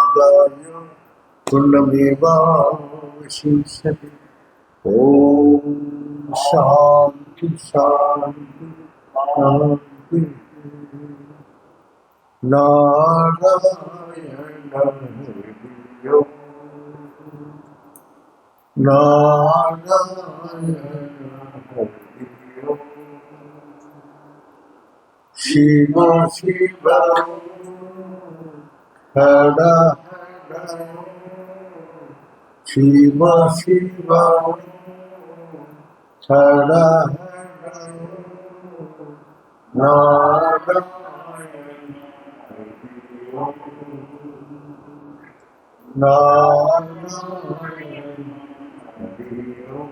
नागाय तुण्डमेवावशिष्यते। ओम शांति शांति शांति। नारायण हरिओ नारायण हरिओ। शिव शिव हर हर शिव शिव हर हर नारायण हरिओ नारायण हरिओ।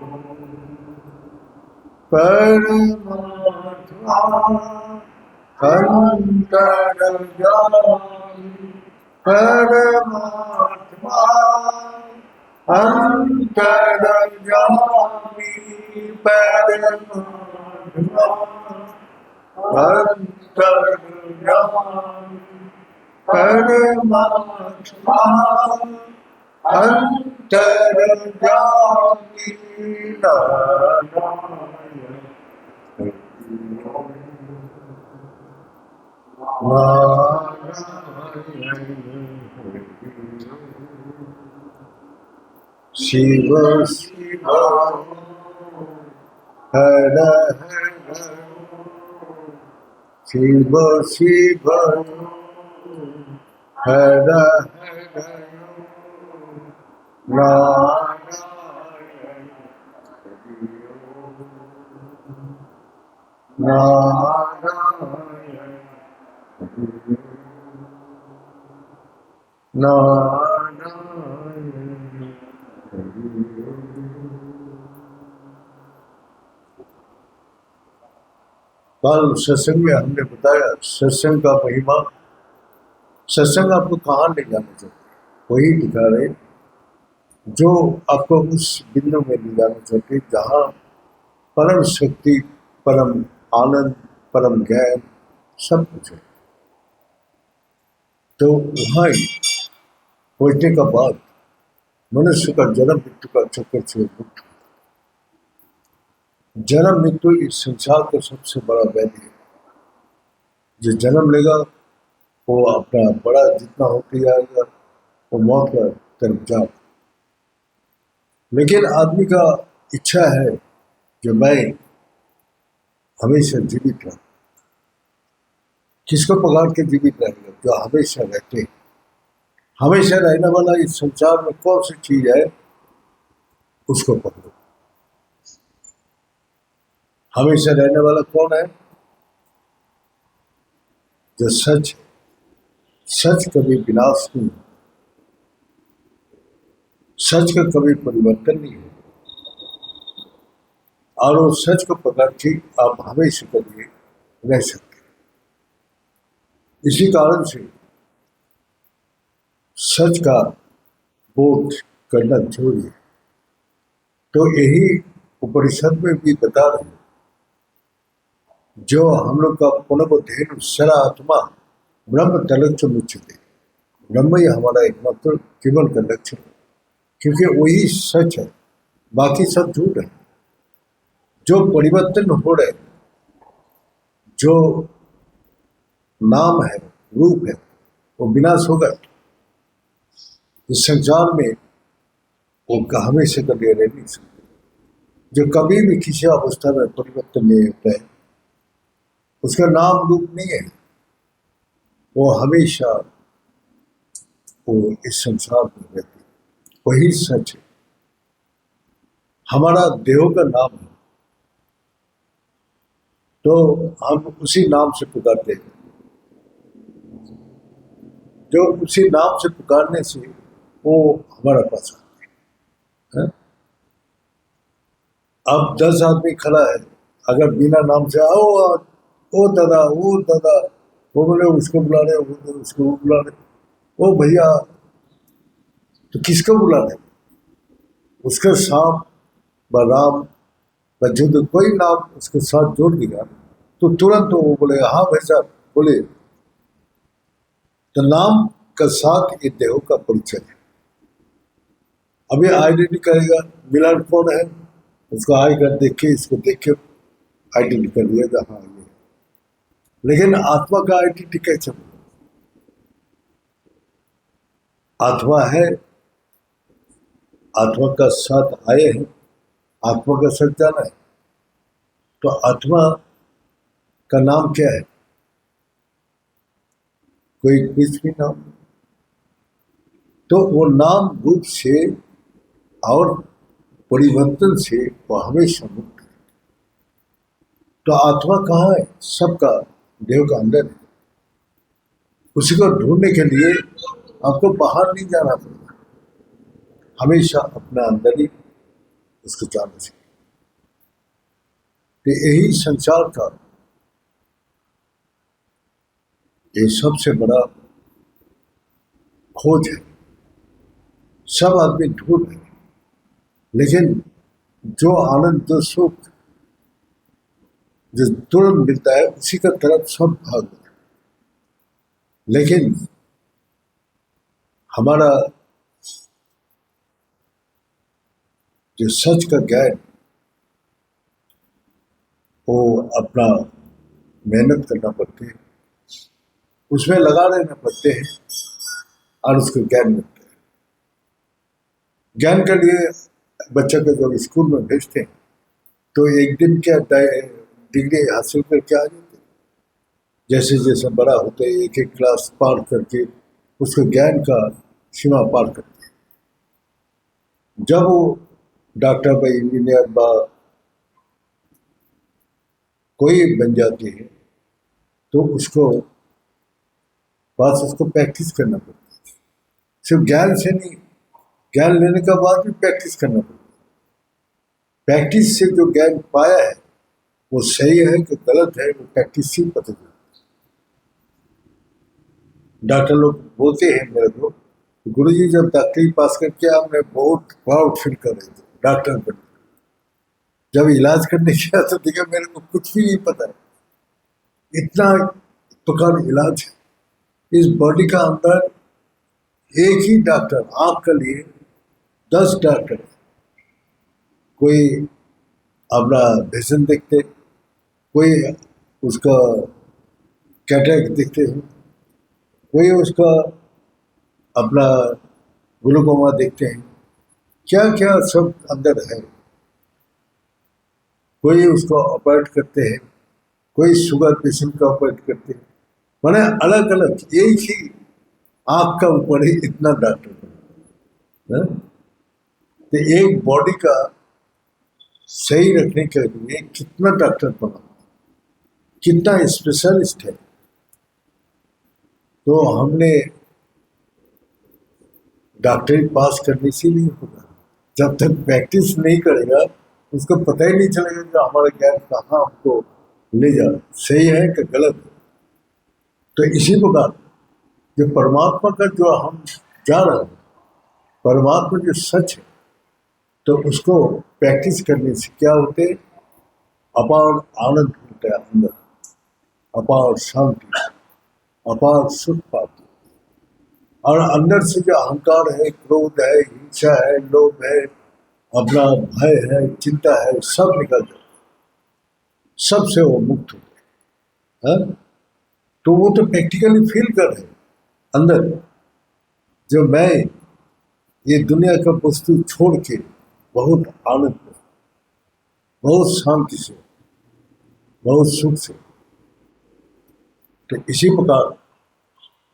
परमात्मा अंतर्यामी परमात्मा अंतर्यामी परमात्मा अंतर्यामी परमात्मा अंतर्यामी नारायण शिव शिव हर हर शिव शिव हर हर नारायण नारायण नारायण। कल सत्संग में हमने बताया सत्संग का महिमा। सत्संग आपको कहाँ ले जाना चाहते वही दिखा रहे, जो आपको उस बिंदु में ले जाना चाहते जहाँ परम शक्ति, परम आनंद, परम ज्ञान सब कुछ है। तो वहाँ ही पहुँचने का बाद मनुष्य का जन्म मृत्यु का चक्कर से मुक्त। जन्म मृत्यु इस संसार का सबसे बड़ा व्याधि है। जो जन्म लेगा वो अपना बड़ा जितना होते जाएगा वो मौत का तरफ जाए। लेकिन आदमी का इच्छा है कि मैं हमेशा जीवित रहूं। किसको पकड़ के जीवित रहेगा? जो हमेशा रहते हैं। हमेशा रहने वाला इस संसार में कौन सी चीज है उसको पकड़ो। हमेशा रहने वाला कौन है? जो सच है। सच कभी विनाश नहीं है, सच का कभी परिवर्तन नहीं है। और वो सच को पकड़ के आप हमेशा के लिए रह सकते हैं। इसी कारण से सच का बोध करना जरूरी है। तो यही उपनिषद में भी बता रहे हैं, जो हम लोग का पुनर्बोधेन सरा आत्मा ब्रह्म तलक्ष मुच्यते। ब्रह्म ही हमारा एकमात्र जीवन का लक्ष्य है, क्योंकि वही सच है, बाकी सब झूठ है। जो परिवर्तन हो रहे, जो नाम है, रूप है, वो विनाश होगा। इस संसार में वो हमेशा का लिए रह नहीं सकते। जो कभी भी किसी अवस्था में परिवर्तन नहीं होता है उसका नाम रूप नहीं है, वो हमेशा वो इस संसार में रहते। वही सच है। हमारा देह का नाम है, तो हम उसी नाम से पुकारते हैं। जो उसी नाम से पुकारने से वो हमारा पास आते हैं। अब 10 आदमी खड़ा है, अगर बिना नाम से आओ ओ दादा, वो दादा, वो बोले उसको बुला रहे, वो बोले उसको बुला रहे, ओ भैया, तो किसको बुला रहे? उसका सांप व राम व जुद कोई नाम उसके साथ जोड़ दिया तो तुरंत वो बोले हाँ भाई साहब बोले। तो नाम के साथ ये देह का परिचय है। अभी आइडेंटिटी करेगा मिलन कौन है, उसको आई कर देख के, इसको देख के आइडेंटिटी कर दिया हाँ ये। लेकिन आत्मा का आइडेंटिटी कैसे? आत्मा है, आत्मा का साथ आए हैं, आत्मा का साथ जाना है। तो आत्मा का नाम क्या है? कोई कुछ भी नाम, तो वो नाम रूप से और परिवर्तन से वो हमेशा मुक्त है। तो आत्मा कहाँ है? सबका देह का अंदर है। उसी को ढूंढने के लिए आपको बाहर नहीं जाना पड़ेगा, हमेशा अपना अंदर ही उसको जाना चाहिए। तो यही संसार का ये सबसे बड़ा खोज है। सब आदमी ढूंढ रहे हैं, लेकिन जो आनंद, जो सुख, जो तुरंत मिलता है उसी का तरफ सब भाग रहे हैं। लेकिन हमारा जो सच का ज्ञान, वो अपना मेहनत करना पड़ती है, उसमें लगा रहना पड़ते हैं और उसको ज्ञान मिलता है। ज्ञान के लिए बच्चे को जब स्कूल में भेजते हैं तो एक दिन क्या डिग्री हासिल करके आ जाते हैं। जैसे जैसे बड़ा होते हैं एक एक क्लास पार करके उसको ज्ञान का सीमा पार करते हैं। जब वो डॉक्टर बा, इंजीनियर बा कोई बन जाती है तो उसको बस उसको प्रैक्टिस करना पड़ता है। सिर्फ ज्ञान से नहीं, ज्ञान लेने के बाद भी प्रैक्टिस करना पड़ता है। प्रैक्टिस से जो ज्ञान पाया है वो सही है कि गलत है, वो प्रैक्टिस से पता चलता है। डॉक्टर लोग बोलते हैं मेरे को, गुरुजी जब डॉक्टरी पास करके आपने बहुत प्राउड फील कर रहे थे डॉक्टर बन, जब इलाज करने गया तो देखा मेरे को कुछ भी नहीं पता है, इतना प्रकार इलाज है। इस बॉडी का अंदर एक ही डॉक्टर, आंख के लिए 10 डॉक्टर, कोई अपना विजन देखते, कोई उसका कैटरेक्ट देखते हैं, कोई उसका अपना ग्लूकोमा देखते हैं, क्या क्या सब अंदर है। कोई उसको ऑपरेट करते हैं, कोई शुगर पेशेंट का ऑपरेट करते हैं, मैंने अलग अलग एक ही आंख का ऊपर ही इतना डॉक्टर है। तो एक बॉडी का सही रखने के लिए कितना डॉक्टर बना, कितना स्पेशलिस्ट है। तो हमने डॉक्टरी पास करने से नहीं होगा, जब तक प्रैक्टिस नहीं करेगा उसको पता ही नहीं चलेगा कि हमारा ज्ञान कहाँ हमको ले जा, सही है कि गलत है। तो इसी प्रकार जो परमात्मा का जो हम जा रहे हैं, परमात्मा जो सच है, तो उसको प्रैक्टिस करने से क्या होते, अपार आनंद मिलता है अंदर, अपार शांति, अपार सुख पाते। और अंदर से जो अहंकार है, क्रोध है, हिंसा है, लोभ है, अपना भय है, चिंता है, सब निकल जाता है, सबसे वो मुक्त होते हैं। तो वो तो प्रैक्टिकली फील कर रहे हैं अंदर, जो मैं ये दुनिया का वस्तु छोड़ के बहुत आनंद में, बहुत शांति से, बहुत सुख से। तो इसी प्रकार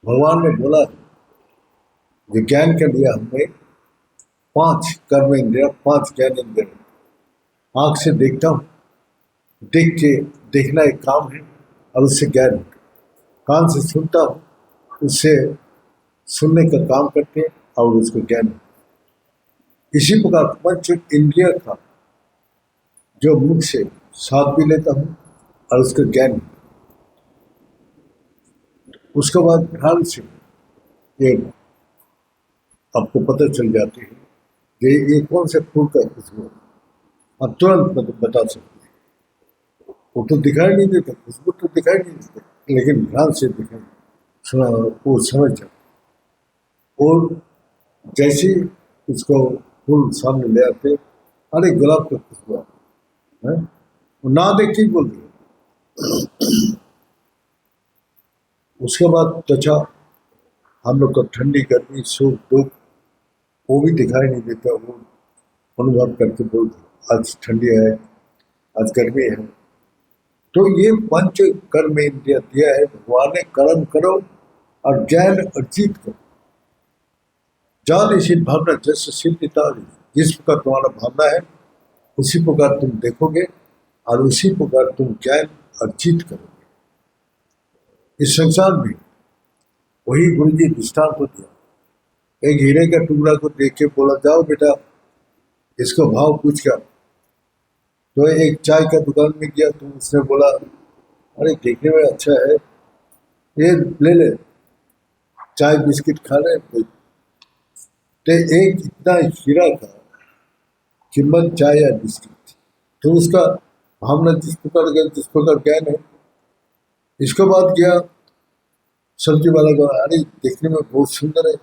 भगवान ने बोला विज्ञान के लिए हमें 5 कर्म इंद्रिय, 5 ज्ञान इंद्रिय। आंख से देखता हूँ, देख के देखना एक काम है और उससे ज्ञान है। कान से सुनता हूँ, उससे सुनने का काम करते हैं और उसको ज्ञान है। इसी प्रकार पंच इंद्रिय का जो मुख से स्वाद भी लेता हूँ और उसका ज्ञान है। उसके बाद ध्यान से ये आपको पता चल जाती है कि ये कौन से फूल का खुशबू है, आप तुरंत बता सकते हैं। वो तो दिखाई नहीं देता, खुशबू तो दिखाई नहीं देता, लेकिन ध्यान से दिखाई सुना वो समझ जाता। और जैसे ही उसको फूल सामने ले आते, अरे गुलाब का खुशबू है, वो ना देख के बोल दिया। उसके बाद त्वचा हम लोग को ठंडी गर्मी सुख दुख वो भी दिखाई नहीं देता, वो अनुभव करके बोल दिया आज ठंडी है, आज गर्मी है। तो ये पंच कर्म इंद्रिय दिया है भगवान ने, कर्म करो और ज्ञान अर्जित करो। जान भावना जैसे सिद्धिता, जिस प्रकार तुम्हारा भावना है उसी प्रकार तुम देखोगे और उसी प्रकार तुम ज्ञान अर्जित करोगे। इस संसार में वही गुरु जी दृष्टांत को दिया। एक हीरे का टुकड़ा को देख के बोला जाओ बेटा इसको भाव पूछ क्या। तो एक चाय का दुकान में गया तो उसने बोला अरे देखने में अच्छा है, ये ले ले, चाय बिस्किट खा ले। तो एक इतना हीरा का कीमत चाय या बिस्किट थी। तो उसका भावना जिस प्रकार ज्ञान है। इसके बाद गया सब्जी वाला को, अरे देखने में बहुत सुंदर है,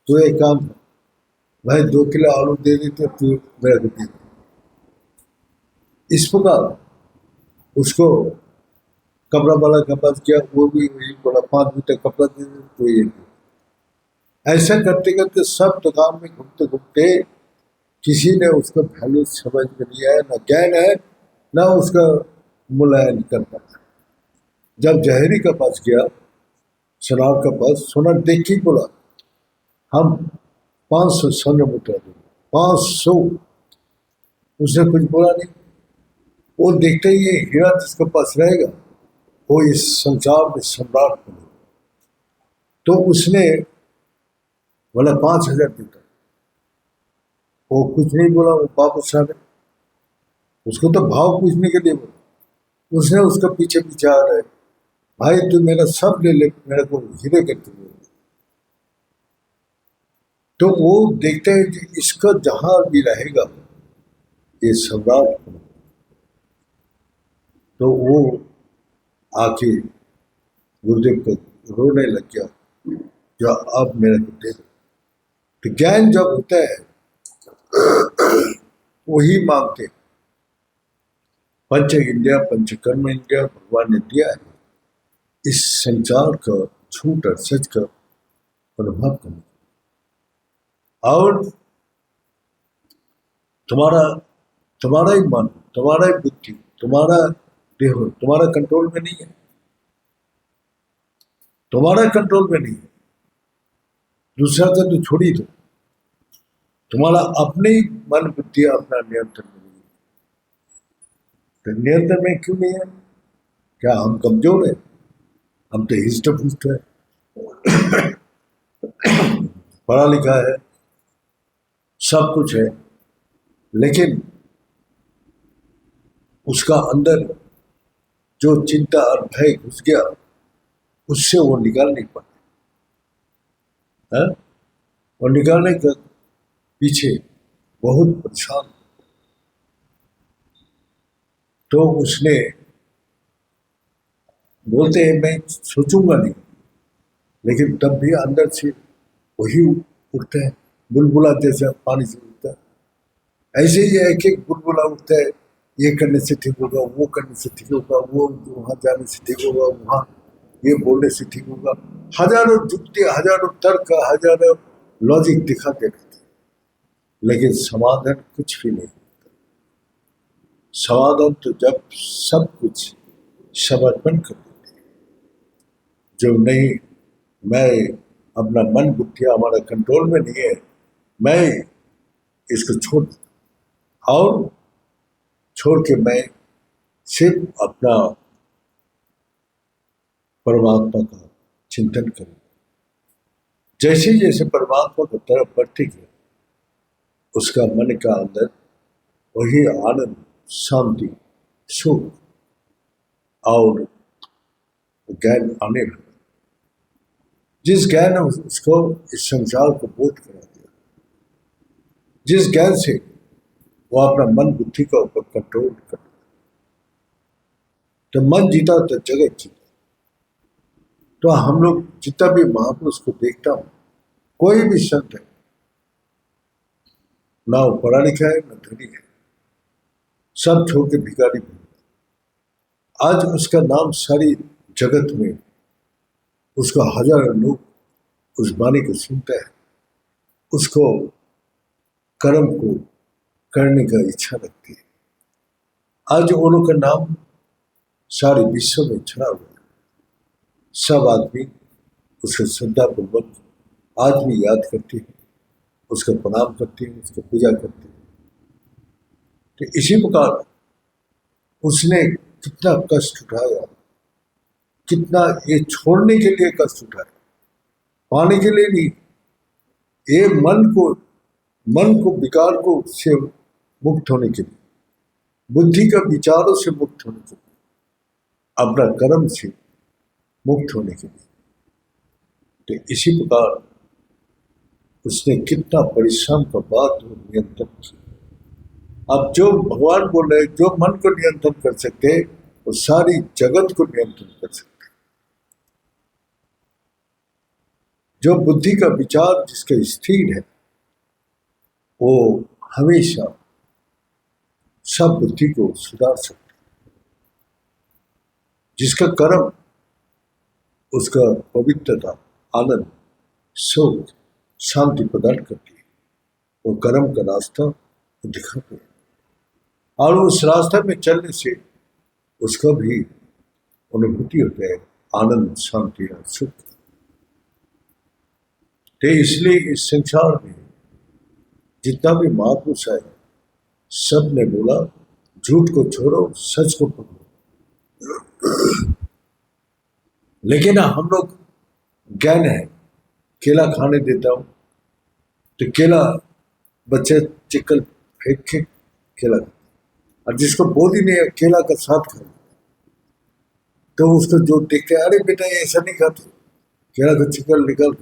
तो एक काम भाई 2 किलो आलू दे देते तू मेरा को दे दे। इस प्रकार उसको कपड़ा वाला के पास किया, वो भी वही बोला 5 मीटर कपड़ा दे दे तो ये। ऐसा करते करते सब दुकान में घूमते घूमते किसी ने उसका वैल्यू समझ में नहीं आया, ना ज्ञान है ना उसका मूल्यांकन कर पाता। जब जहरी के पास गया, सोनार के पास, सोनार देख के बोला हम 500 स्वर्ण मुद्रा देंगे, 500। उसने कुछ बोला नहीं। वो देखते ही ये हीरा जिसके पास रहेगा वो इस संसार में सम्राट बनेगा। तो उसने बोला 5000 देता। वो कुछ नहीं बोला, वो वापस आ गए। उसको तो भाव पूछने के लिए बोला। उसने उसका पीछे पीछे आ रहे, भाई तू मेरा सब ले ले, मेरे को हीरे करते हुए। तो वो देखते हैं कि इसका जहां भी रहेगा ये सम्राट बनेगा। तो वो आके गुरुदेव को रोने लग गया, जो अब मेरे को दे दो। तो ज्ञान जब होता है वही मांगते। पंच इंद्रिया पंचकर्म इंद्रिया भगवान ने दिया है इस संसार का झूठ और सच का अनुभव करने। और तुम्हारा ही मन, तुम्हारा ही बुद्धि, तुम्हारा देह तुम्हारा कंट्रोल में नहीं है, तुम्हारा कंट्रोल में नहीं है। दूसरा का तो छोड़ ही दो, तुम्हारा अपने ही मन बुद्धि अपना नियंत्रण में नहीं है। तो नियंत्रण में क्यों नहीं है? क्या हम कमजोर है? हम तो हिस्ट पुष्ट है, पढ़ा लिखा है, सब कुछ है, लेकिन उसका अंदर जो चिंता और भय घुस गया उससे वो निकाल नहीं पाते। और निकालने के पीछे बहुत परेशान। तो उसने बोलते हैं मैं सोचूंगा नहीं, लेकिन तब भी अंदर से वही उठता है, बुलबुला जैसा पानी से उठता है। ऐसे ही एक एक बुलबुला उठता है, ये करने से ठीक होगा, वो करने से ठीक होगा, वो वहां जाने से ठीक होगा, वहां ये बोलने से ठीक होगा। हजारों जुक्ति, हजारों तर्क, हजारों लॉजिक दिखाते रहते, लेकिन समाधान कुछ भी नहीं। समाधान तो जब सब कुछ समर्पण कर देते, जो नहीं मैं अपना मन बुद्धि हमारा कंट्रोल में नहीं है, मैं इसको छोड़ देता और छोड़ के मैं सिर्फ अपना परमात्मा का चिंतन करूं। जैसे जैसे परमात्मा की तरफ बढ़ती गया उसका मन का अंदर वही आनंद, शांति, सुख और ज्ञान आने लगा। जिस ज्ञान ने उसको इस संसार को बोध करा दिया, जिस ज्ञान से वो अपना मन बुद्धि का ऊपर कंट्रोल कर, तो मन जीता तो जगत जीता। तो हम लोग जितना भी महापुरुष को देखता हूँ कोई भी संत है, ना वो पढ़ा लिखा है ना धनी है, सब छोड़ के भिखारी बन गया। आज उसका नाम सारी जगत में, उसका हजारों लोग उस वाणी को सुनते हैं, उसको कर्म को करने का इच्छा रखती है। आज उन्हों का नाम सारे विश्व में छड़ा हुआ है। सब आदमी उसके श्रद्धापूर्वक आज भी याद करते हैं, उसका प्रणाम करते हैं, उसकी पूजा करते हैं। तो इसी प्रकार उसने कितना कष्ट उठाया, कितना ये छोड़ने के लिए कष्ट उठाया, पाने के लिए नहीं। ये मन को विकार को से मुक्त होने के लिए, बुद्धि का विचारों से मुक्त होने के लिए, अपना कर्म से मुक्त होने के लिए। तो इसी प्रकार उसने कितना परिश्रम का बाद वो नियंत्रण किया। अब जो भगवान बोल रहे, जो मन को नियंत्रण कर सकते वो सारी जगत को नियंत्रण कर सकते। जो बुद्धि का विचार जिसका स्थिर है, वो हमेशा सब बुद्धि को सुधार सकते। जिसका कर्म उसका पवित्रता, आनंद, सुख, शांति प्रदान करती है, वो कर्म का रास्ता दिखाते हैं, और उस रास्ते में चलने से उसका भी अनुभूति होता है, आनंद, शांति और सुख। तो इसलिए इस संसार में जितना भी महापुरुष है, सब ने बोला झूठ को छोड़ो, सच को पकड़ो। लेकिन हम लोग ज्ञान है, केला खाने देता हूं तो केला बच्चे चिकल फेंक के केला, और जिसको बोल ही नहीं है केला का साथ खा, तो उसको जो देखते अरे बेटा ये ऐसा नहीं खाते, केला का चिकल निकाल।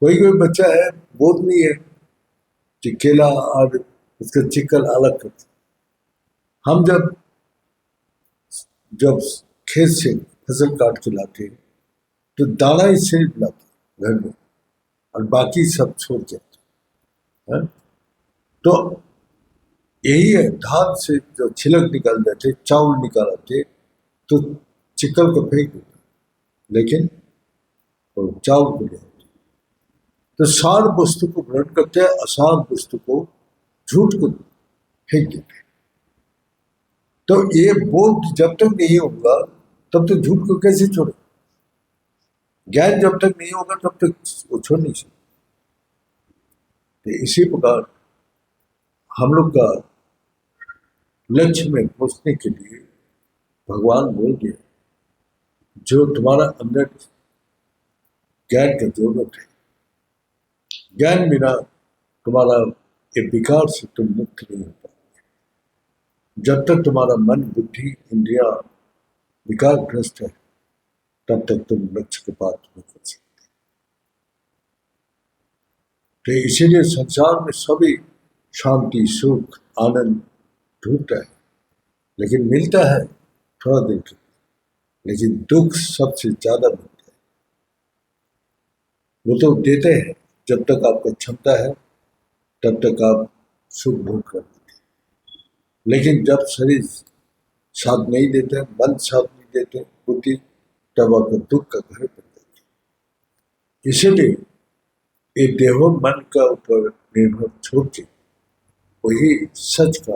कोई कोई बच्चा है बोध नहीं है कि केला और उसका चिकल अलग करते। हम जब खेत से फसल काट के लाते तो दाना ही सिर्फ लाते घर में, और बाकी सब छोड़ जाते हैं। तो यही है, धान से जो छिलक निकाल जाते, चावल निकालते तो चिकल को फेंक देते, लेकिन तो चावल को ले आते। तो सार वस्तु को ग्रहण करते हैं, असार वस्तु को, झूठ को फेंक देते। तो ये बोध जब तक नहीं होगा तब तक झूठ को कैसे छोड़े? ज्ञान जब तक नहीं होगा तब तक वो छोड़ नहीं सकते। तो इसी प्रकार हम लोग का लक्ष्य में पहुंचने के लिए भगवान बोल दिया, जो तुम्हारा अंदर ज्ञान का जरूरत है, ज्ञान बिना तुम्हारा ये विकार से तुम मुक्त नहीं हो पाओगे। जब तक तुम्हारा मन, बुद्धि, इंद्रिया विकारग्रस्त है, तब तक तुम लक्ष्य को प्राप्त नहीं कर सकते। तो इसीलिए संसार में सभी शांति, सुख, आनंद ढूंढता है, लेकिन मिलता है थोड़ा देर के, लेकिन दुख सबसे ज्यादा मिलता है। वो तो देते हैं जब तक आपको क्षमता है, तब तक आप सुख भोग कर देते, लेकिन जब शरीर साथ नहीं देते, मन साथ नहीं देते, बुद्धि, तब आपको दुख का घर बन जाता है। इसीलिए ये देहो मन का ऊपर निर्भर छोड़ के वही सच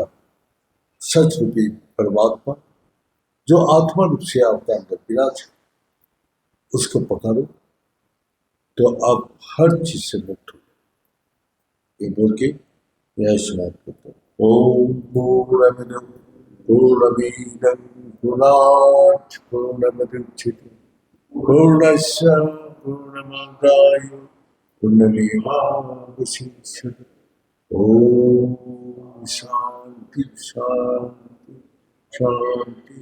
रूपी परमात्मा जो आत्मा रूप से आपका अंदर विराज है, उसको पकड़ो तो आप हर चीज से मुक्त हो। ये बोल के यह समाप्त करता हूँ। ओम पूर्णमिदं पूर्णमीदं पूर्णात् पूर्णमुदच्यते पूर्णस्य पूर्णमादाय पूर्णमेवावशिष्यते। ओम शांति शांति शांति।